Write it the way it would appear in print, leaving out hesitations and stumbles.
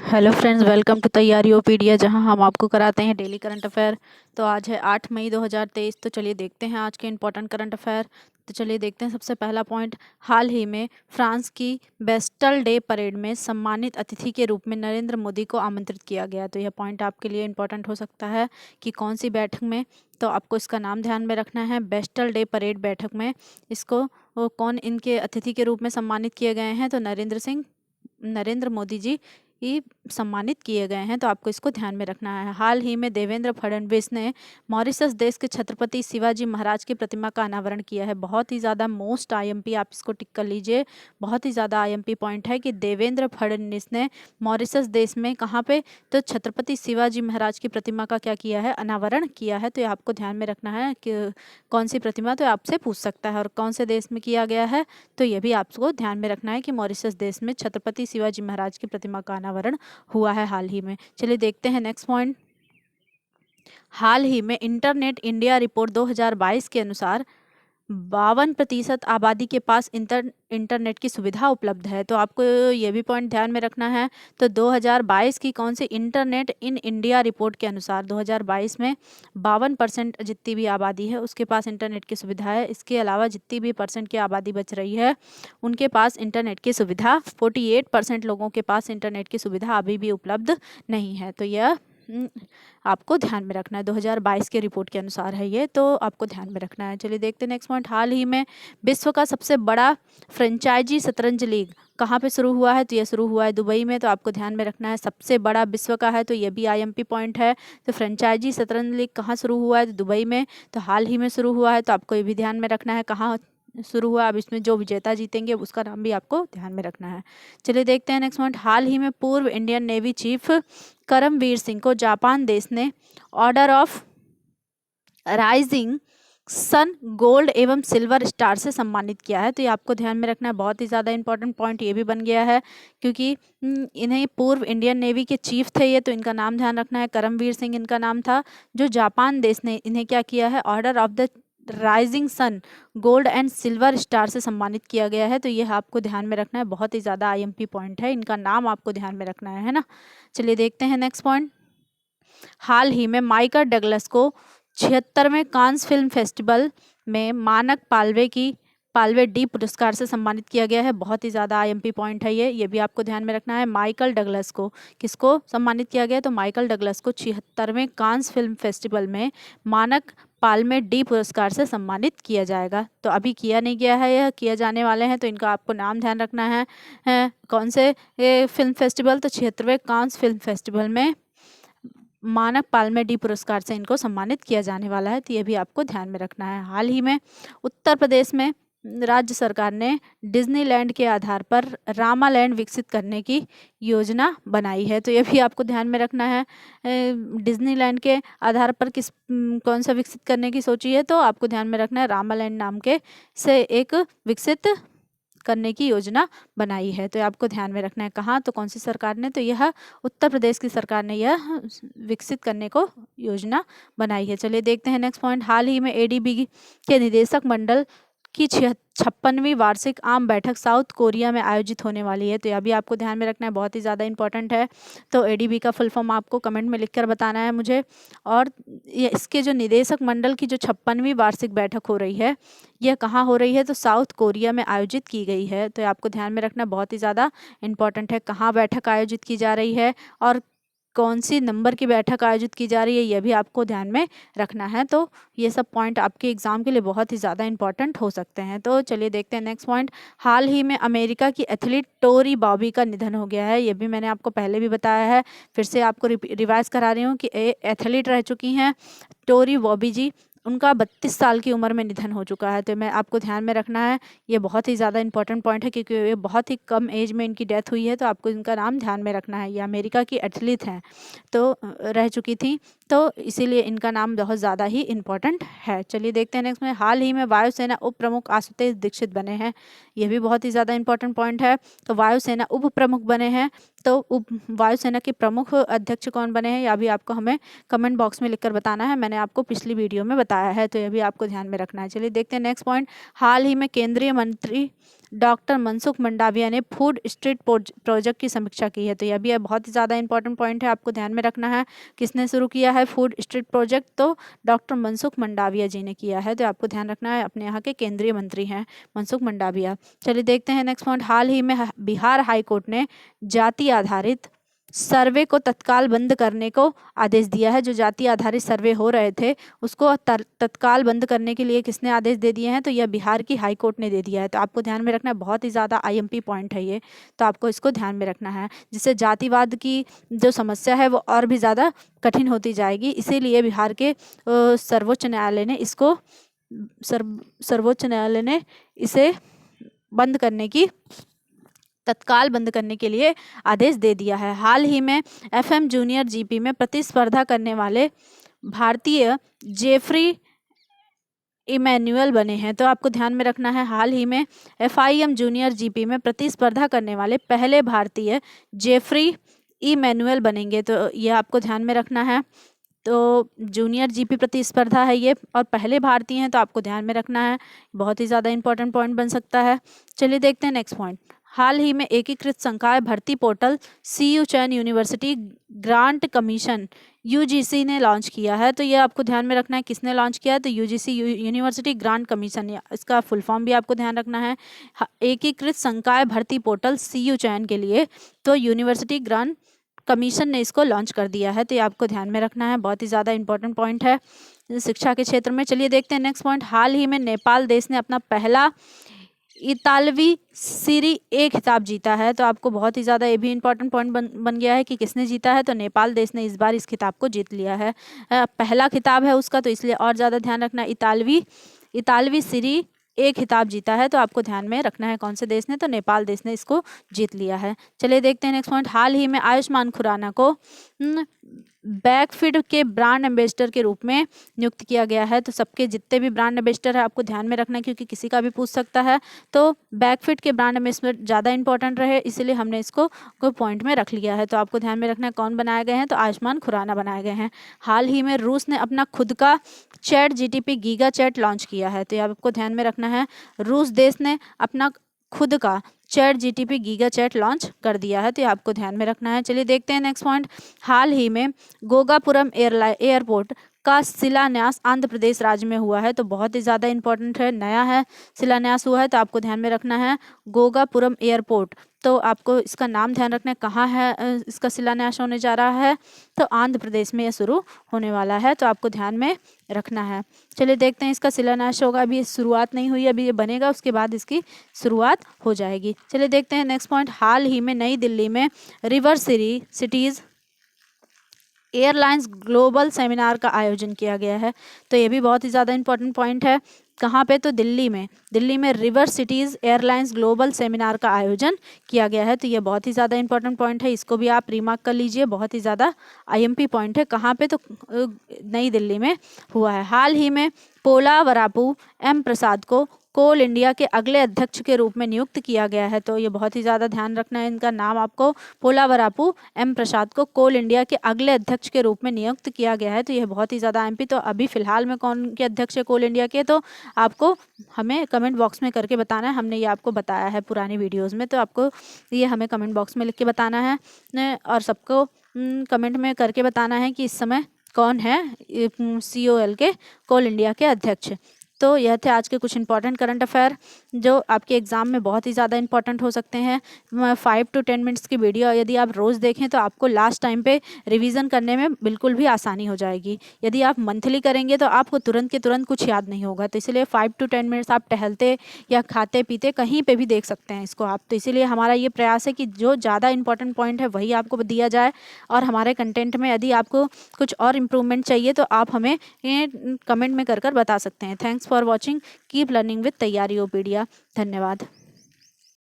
Hello friends, welcome to तैयारी ओपीडिया, जहां हम आपको कराते हैं डेली करंट अफेयर। तो आज है 8 मई 2023। तो चलिए देखते हैं आज के इंपॉर्टेंट करंट अफेयर। तो चलिए देखते हैं सबसे पहला पॉइंट। हाल ही में फ्रांस की बेस्टल डे परेड में सम्मानित अतिथि के रूप में नरेंद्र मोदी को आमंत्रित किया गया। तो यह पॉइंट आपके लिए इंपॉर्टेंट हो सकता है कि कौन सी बैठक में। तो आपको इसका नाम ध्यान में रखना है, बेस्टल डे परेड बैठक में इसको कौन इनके अतिथि के रूप में सम्मानित किए गए हैं। तो नरेंद्र मोदी जी ही सम्मानित किए गए हैं। तो आपको इसको ध्यान में रखना है। हाल ही में देवेंद्र फडणवीस ने मॉरिशस देश के छत्रपति शिवाजी महाराज की प्रतिमा का अनावरण किया है। बहुत ही ज़्यादा मोस्ट आईएमपी, आप इसको टिक कर लीजिए। बहुत ही ज़्यादा आईएमपी पॉइंट है कि देवेंद्र फडणवीस ने मॉरिशस देश में कहाँ पे, तो छत्रपति शिवाजी महाराज की प्रतिमा का क्या किया है, अनावरण किया है। तो ये आपको ध्यान में रखना है कि कौन सी प्रतिमा, तो आपसे पूछ सकता है और कौन से देश में किया गया है। तो ये भी आपको ध्यान में रखना है कि मॉरिशस देश में छत्रपति शिवाजी महाराज की प्रतिमा का अनावरण हुआ है हाल ही में। चलिए देखते हैं नेक्स्ट पॉइंट। हाल ही में इंटरनेट इंडिया रिपोर्ट 2022 के अनुसार 52% आबादी के पास इंटरनेट की सुविधा उपलब्ध है। तो आपको ये भी पॉइंट ध्यान में रखना है। तो 2022 की कौन सी इंटरनेट इन इंडिया रिपोर्ट के अनुसार 2022 में 52% जितनी भी आबादी है उसके पास इंटरनेट की सुविधा है। इसके अलावा जितनी भी परसेंट की आबादी बच रही है उनके पास इंटरनेट की सुविधा, 48% लोगों के पास इंटरनेट की सुविधा अभी भी उपलब्ध नहीं है। तो यह आपको ध्यान में रखना है। 2022 के रिपोर्ट के अनुसार है ये, तो आपको ध्यान में रखना है। चलिए देखते हैं नेक्स्ट पॉइंट। हाल ही में विश्व का सबसे बड़ा फ्रेंचाइजी शतरंज लीग कहाँ पे शुरू हुआ है। तो ये शुरू हुआ है दुबई में। तो आपको ध्यान में रखना है, सबसे बड़ा विश्व का है, तो ये भी आईएमपी पॉइंट है। तो फ्रेंचाइजी शतरंज लीग कहाँ शुरू हुआ है, तो दुबई में। तो हाल ही में शुरू हुआ है। तो आपको ये भी ध्यान में रखना है कहाँ शुरू हुआ। अब इसमें जो विजेता जीतेंगे उसका नाम भी आपको ध्यान में रखना है। चलिए देखते हैं नेक्स्ट पॉइंट। हाल ही में पूर्व Indian navy chief Karambir Singh को जापान देश ने Order of Rising Sun Gold एवं सिल्वर स्टार से सम्मानित किया है। तो ये आपको ध्यान में रखना है। बहुत ही ज़्यादा इंपॉर्टेंट पॉइंट ये भी बन गया है क्योंकि इन्हें पूर्व इंडियन नेवी के चीफ थे ये, तो इनका नाम ध्यान रखना है। करमवीर सिंह इनका नाम था। जो जापान देश ने इन्हें क्या किया है, Order of the Rising Sun Gold and Silver Star से सम्मानित किया गया है। तो ये आपको ध्यान में रखना है। बहुत ही ज़्यादा आईएमपी पॉइंट है, इनका नाम आपको ध्यान में रखना है ना। चलिए देखते हैं नेक्स्ट पॉइंट। हाल ही में माइकल डगलस को 76वें कांस फिल्म फेस्टिवल में मानक पाल्वे डी पुरस्कार से सम्मानित किया गया है। बहुत ही ज़्यादा आईएमपी पॉइंट है ये भी आपको ध्यान में रखना है। माइकल डगलस को किसको सम्मानित किया गया, तो माइकल डगलस को 76वें कांस फिल्म फेस्टिवल में मानक पाल्मे डी पुरस्कार से सम्मानित किया जाएगा। तो अभी किया नहीं गया है, यह किया जाने वाले हैं। तो इनका आपको नाम ध्यान रखना है कौन से फिल्म फेस्टिवल, तो 76वें कांस फिल्म फेस्टिवल में मानक पाल्मे डी पुरस्कार से इनको सम्मानित किया जाने वाला है। तो ये भी आपको ध्यान में रखना है। हाल ही में उत्तर प्रदेश में राज्य सरकार ने डिज्नीलैंड के आधार पर रामालैंड विकसित करने की योजना बनाई है। तो ये भी आपको ध्यान में रखना है। डिज्नीलैंड के आधार पर कौन सा विकसित करने की सोची है, तो आपको ध्यान में रखना है रामालैंड नाम के से एक विकसित करने की योजना बनाई है। तो आपको ध्यान में रखना है कहाँ, तो कौन सी सरकार ने, तो यह उत्तर प्रदेश की सरकार ने यह विकसित करने को योजना बनाई है। चलिए देखते हैं नेक्स्ट पॉइंट। हाल ही में एडीबी के निदेशक मंडल की 56वीं वार्षिक आम बैठक साउथ कोरिया में आयोजित होने वाली है। तो यह भी आपको ध्यान में रखना है, बहुत ही ज़्यादा इंपॉर्टेंट है। तो एडीबी का फुल फॉर्म आपको कमेंट में लिखकर बताना है मुझे। और ये इसके जो निदेशक मंडल की जो 56वीं वार्षिक बैठक हो रही है, यह कहाँ हो रही है, तो साउथ कोरिया में आयोजित की गई है। तो आपको ध्यान में रखना बहुत ही ज़्यादा इंपॉर्टेंट है, कहाँ बैठक आयोजित की जा रही है और कौन सी नंबर की बैठक आयोजित की जा रही है, यह भी आपको ध्यान में रखना है। तो ये सब पॉइंट आपके एग्जाम के लिए बहुत ही ज़्यादा इंपॉर्टेंट हो सकते हैं। तो चलिए देखते हैं नेक्स्ट पॉइंट। हाल ही में अमेरिका की एथलीट टोरी बॉबी का निधन हो गया है। ये भी मैंने आपको पहले भी बताया है, फिर से आपको रिवाइज करा रही हूँ कि एथलीट रह चुकी हैं टोरी बॉबी जी। उनका 32 साल की उम्र में निधन हो चुका है। तो मैं आपको ध्यान में रखना है, ये बहुत ही ज़्यादा इंपॉर्टेंट पॉइंट है क्योंकि ये बहुत ही कम एज में इनकी डेथ हुई है। तो आपको इनका नाम ध्यान में रखना है। ये अमेरिका की एथलीट हैं, तो रह चुकी थी, तो इसीलिए इनका नाम बहुत ज़्यादा ही इम्पॉर्टेंट है। चलिए देखते हैं नेक्स्ट में। हाल ही में वायुसेना उप प्रमुख आशुतोष दीक्षित बने हैं। ये भी बहुत ही ज़्यादा इंपॉर्टेंट पॉइंट है। तो वायुसेना उप प्रमुख बने हैं, तो वायुसेना के प्रमुख अध्यक्ष कौन बने हैं, या भी आपको हमें कमेंट बॉक्स में लिखकर बताना है। मैंने आपको पिछली वीडियो में बताया है, तो यह भी आपको ध्यान में रखना है। चलिए देखते हैं नेक्स्ट पॉइंट। हाल ही में केंद्रीय मंत्री डॉक्टर मनसुख मंडाविया ने फूड स्ट्रीट प्रोजेक्ट की समीक्षा की है। तो यह भी बहुत ही ज़्यादा इंपॉर्टेंट पॉइंट है, आपको ध्यान में रखना है। किसने शुरू किया है फूड स्ट्रीट प्रोजेक्ट? तो डॉक्टर मनसुख मंडाविया जी ने किया है। तो आपको ध्यान रखना है, अपने यहाँ के केंद्रीय मंत्री हैं मनसुख मंडाविया। चलिए देखते हैं नेक्स्ट पॉइंट। हाल ही में बिहार हाईकोर्ट ने जाति आधारित सर्वे को तत्काल बंद करने को आदेश दिया है। जो जाति आधारित सर्वे हो रहे थे उसको तत्काल बंद करने के लिए किसने आदेश दे दिए हैं? तो यह बिहार की हाई कोर्ट ने दे दिया है। तो आपको ध्यान में रखना है, बहुत ही ज़्यादा आईएमपी पॉइंट है ये, तो आपको इसको ध्यान में रखना है, जिससे जातिवाद की जो समस्या है वो और भी ज़्यादा कठिन होती जाएगी। इसीलिए बिहार के सर्वोच्च न्यायालय ने इसको सर्वोच्च न्यायालय ने इसे तत्काल बंद करने के लिए आदेश दे दिया है। हाल ही में एफएम जूनियर जीपी में प्रतिस्पर्धा करने वाले भारतीय जेफरी इमैनुअल बने हैं। तो आपको ध्यान में रखना है, हाल ही में एफआईएम जूनियर जीपी में प्रतिस्पर्धा करने वाले पहले भारतीय जेफरी इमैनुअल बनेंगे। तो ये आपको ध्यान में रखना है। तो जूनियर जीपी प्रतिस्पर्धा है ये, और पहले भारतीय हैं, तो आपको ध्यान में रखना है, बहुत ही ज़्यादा इंपॉर्टेंट पॉइंट बन सकता है। चलिए देखते हैं नेक्स्ट पॉइंट। हाल ही में एकीकृत संकाय भर्ती पोर्टल सीयू चैन यूनिवर्सिटी ग्रांट कमीशन यूजीसी ने लॉन्च किया है। तो ये आपको ध्यान में रखना है, किसने लॉन्च किया है? तो यूजीसी यूनिवर्सिटी ग्रांट कमीशन, इसका फुल फॉर्म भी आपको ध्यान रखना है। एकीकृत संकाय भर्ती पोर्टल सीयू चैन के लिए तो यूनिवर्सिटी ग्रांट कमीशन ने इसको लॉन्च कर दिया है। तो ये आपको ध्यान में रखना है, बहुत ही ज़्यादा इंपॉर्टेंट पॉइंट है शिक्षा के क्षेत्र में। चलिए देखते हैं नेक्स्ट पॉइंट। हाल ही में नेपाल देश ने अपना पहला इतालवी सीरी ए खिताब जीता है। तो आपको बहुत ही ज़्यादा ये भी इंपॉर्टेंट पॉइंट बन गया है कि किसने जीता है। तो नेपाल देश ने इस बार इस खिताब को जीत लिया है, पहला खिताब है उसका, तो इसलिए और ज़्यादा ध्यान रखना। इतालवी सीरी ए खिताब जीता है। तो आपको ध्यान में रखना है कौन से देश ने, तो नेपाल देश ने इसको जीत लिया है। चलिए देखते हैं नेक्स्ट पॉइंट। हाल ही में आयुष्मान खुराना को बैकफीड के ब्रांड एम्बेसडर के रूप में नियुक्त किया गया है। तो सबके जितने भी ब्रांड एम्बेसडर है आपको ध्यान में रखना है, क्योंकि किसी का भी पूछ सकता है। तो बैकफीड के ब्रांड एम्बेसडर ज़्यादा इंपॉर्टेंट रहे, इसीलिए हमने इसको पॉइंट में रख लिया है। तो आपको ध्यान में रखना है कौन बनाए गए हैं, तो आयुष्मान खुराना बनाए गए हैं। हाल ही में रूस ने अपना खुद का chat GTP giga chad launch किया है। तो ये आपको ध्यान में रखना है, रूस देश ने अपना खुद का chat GTP giga chad launch कर दिया है। तो ये आपको ध्यान में रखना है। चलिए देखते हैं नेक्स्ट पॉइंट। हाल ही में गोगापुरम एयरपोर्ट का शिलान्यास आंध्र प्रदेश राज्य में हुआ है। तो बहुत ही ज़्यादा इंपॉर्टेंट है, नया है, शिलान्यास हुआ है। तो आपको ध्यान में रखना है गोगापुरम एयरपोर्ट, तो आपको इसका नाम ध्यान रखना है, कहाँ है इसका शिलान्यास होने जा रहा है। तो आंध्र प्रदेश में यह शुरू होने वाला है, तो आपको ध्यान में रखना है। चलिए देखते हैं, इसका शिलान्यास होगा, अभी शुरुआत नहीं हुई, अभी ये बनेगा, उसके बाद इसकी शुरुआत हो जाएगी। चलिए देखते हैं नेक्स्ट पॉइंट। हाल ही में नई दिल्ली में river cities airlines global seminar का आयोजन किया गया है। तो ये भी बहुत ही ज़्यादा इंपॉर्टेंट पॉइंट है। कहाँ पे? तो दिल्ली में river cities airlines global seminar का आयोजन किया गया है। तो ये बहुत ही ज़्यादा इंपॉर्टेंट पॉइंट है, इसको भी आप रिमार्क कर लीजिए, बहुत ही ज़्यादा आईएमपी पॉइंट है। कहाँ पे? तो नई दिल्ली में हुआ है। हाल ही में पोलावरापू एम प्रसाद को कोल इंडिया के अगले अध्यक्ष के रूप में नियुक्त किया गया है। तो ये बहुत ही ज़्यादा ध्यान रखना है, इनका नाम आपको पोलावरापू एम प्रसाद को कोल इंडिया के अगले अध्यक्ष के रूप में नियुक्त किया गया है। तो यह बहुत ही ज़्यादा एमपी। तो अभी फिलहाल में कौन के अध्यक्ष है कोल इंडिया के, तो आपको हमें कमेंट बॉक्स में करके बताना है। हमने ये आपको बताया है पुरानी वीडियोज़ में, तो आपको ये हमें कमेंट बॉक्स में लिख के बताना है, और सबको कमेंट में करके बताना है कि इस समय कौन है COL के कोल इंडिया के अध्यक्ष। तो यह थे आज के कुछ इंपॉर्टेंट करंट अफेयर जो आपके एग्ज़ाम में बहुत ही ज़्यादा इंपॉर्टेंट हो सकते हैं। 5 to 10 मिनट्स की वीडियो यदि आप रोज़ देखें तो आपको लास्ट टाइम पे रिवीजन करने में बिल्कुल भी आसानी हो जाएगी। यदि आप मंथली करेंगे तो आपको तुरंत के तुरंत कुछ याद नहीं होगा। तो इसलिए 5 to 10 मिनट्स आप टहलते या खाते पीते कहीं पर भी देख सकते हैं इसको आप। तो इसीलिए हमारा ये प्रयास है कि जो ज़्यादा इंपॉर्टेंट पॉइंट है वही आपको दिया जाए, और हमारे कंटेंट में यदि आपको कुछ और इम्प्रूवमेंट चाहिए तो आप हमें कमेंट में कर बता सकते हैं। Thanks for watching, keep learning with Taiyariopedia. धन्यवाद।